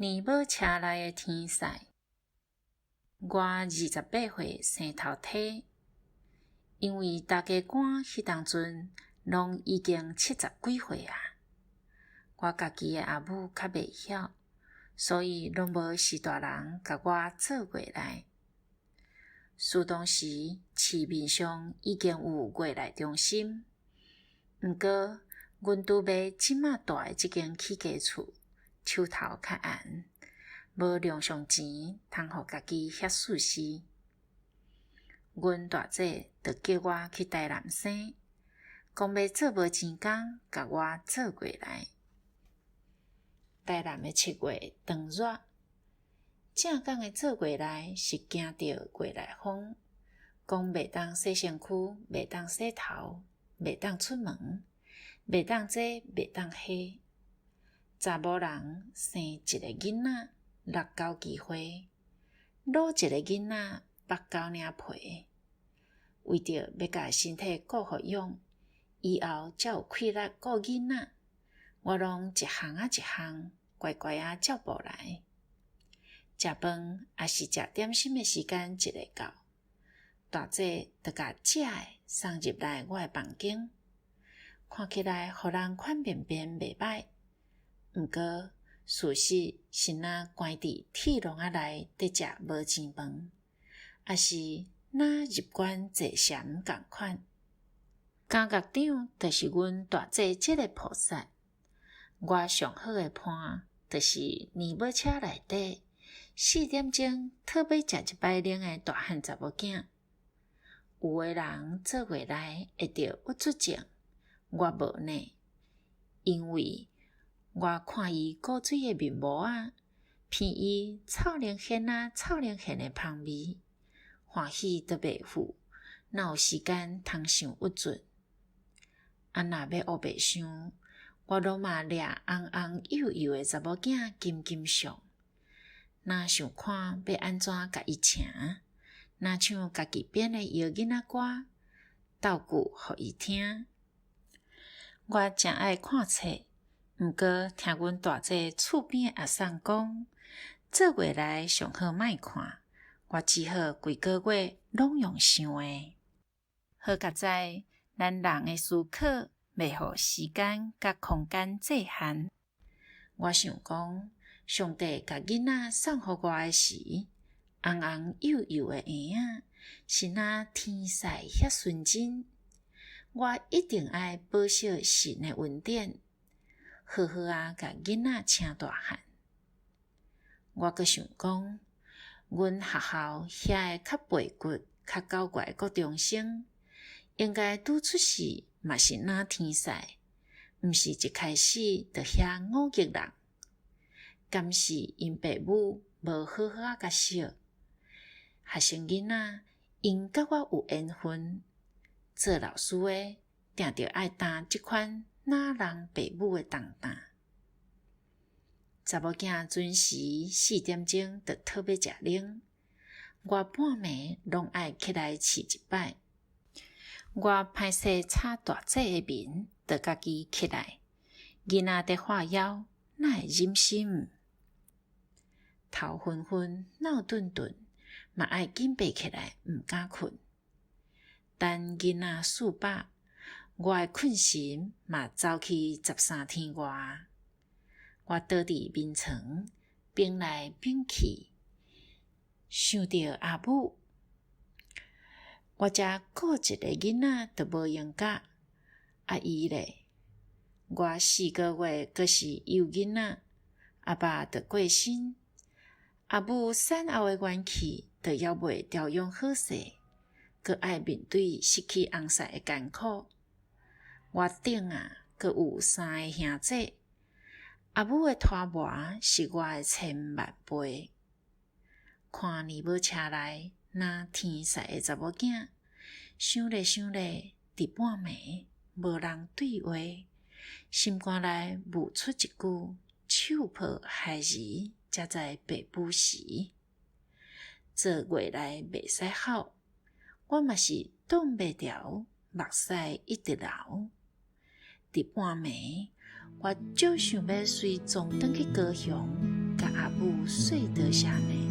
年尾车内的天使，我28岁生头体，因为大家官迄当阵拢已经70几岁啊。我家己的阿母较袂晓，所以拢无时大人甲我做月内。事当时市面上已经有月内中心，毋过阮拄买即马大的即间起家厝，手头较红，无量上钱通互家己遐舒适。阮大姐就叫我去台南生，讲要做无钱工，甲我做月内。台南的7月长热，正港的做月内是惊到月内风，讲袂当洗身躯，袂当洗头，袂当出门，袂当坐，袂当翕。查某人生一个囡仔6、9支花，老一个囡仔8、9领皮。为着要甲身体顾好养，以后才有气力顾囡仔，我拢一项一项乖乖照步来。食饭也是食点心的时间一个到，大姐就甲食的送入来我的房间，看起来互人款便便袂歹。毋过事实是若关伫铁笼仔内伫食无钱饭，也是若入关坐禅共款。感觉长就是阮大姐即个菩萨。我上好的伴就是年尾车内底4点钟特要食一摆冷的大汉查某囝。有的人做月内会着郁出症，我无呢，因为我看伊古水的面膜仔，闻伊臭灵仙臭灵仙的香味，欢喜都袂赴，哪有时间通想郁出？若要乌白想，我拢嘛掠红红幼幼的查某囝金金上，若想看要安怎甲伊请，若像家己编的摇囡仔歌，斗句互伊听。我诚爱看册，毋过听阮大姐厝边的阿婶讲，做月内上好莫看，我只好规个月拢用想的。好佳哉，咱人的思考袂互时间甲空间制限。我想讲，上帝甲囡仔送互我的时，红红幼幼的婴仔，是若天使遐纯真。我一定爱保守神的恩典，好好甲囡仔请大汉。我阁想讲，阮学校遐的较背骨、较搞怪的国中生，应该拄出世嘛是若天使，毋是一开始就遐5级人。敢是因爸母无好好教小，学生囡仔因甲我有缘分，做老师的定着爱担即款哪人爸母的重担。查某囝准时4点钟就讨要食冷，我半暝拢爱起来试一摆。我歹势吵大姐的面，就家己起来。囡仔伫画腰，哪会忍心？头昏昏，脑顿顿，嘛爱紧爬起来，毋敢困。等囡仔4饱，我的困神嘛走去13天外。我倒伫眠床，变来变去，想着阿母。我才顾一个囡仔都无用甲，伊咧，我4个月阁是幼囡仔，阿爸就过身，阿母产后的元气就还袂调养好势，阁爱面对失去翁婿的艰苦。我顶阁有3个兄姐，阿母的拖磨是我的千万倍。看年尾车内若天使的查某囝，想咧想咧，伫半暝无人对话，心肝内冒出一句手抱孩儿，才知爸母时。做月内袂使哭，我嘛是挡袂牢，目屎一直流。伫半暝，我就想要随总转去高雄，甲阿母睡得下呢。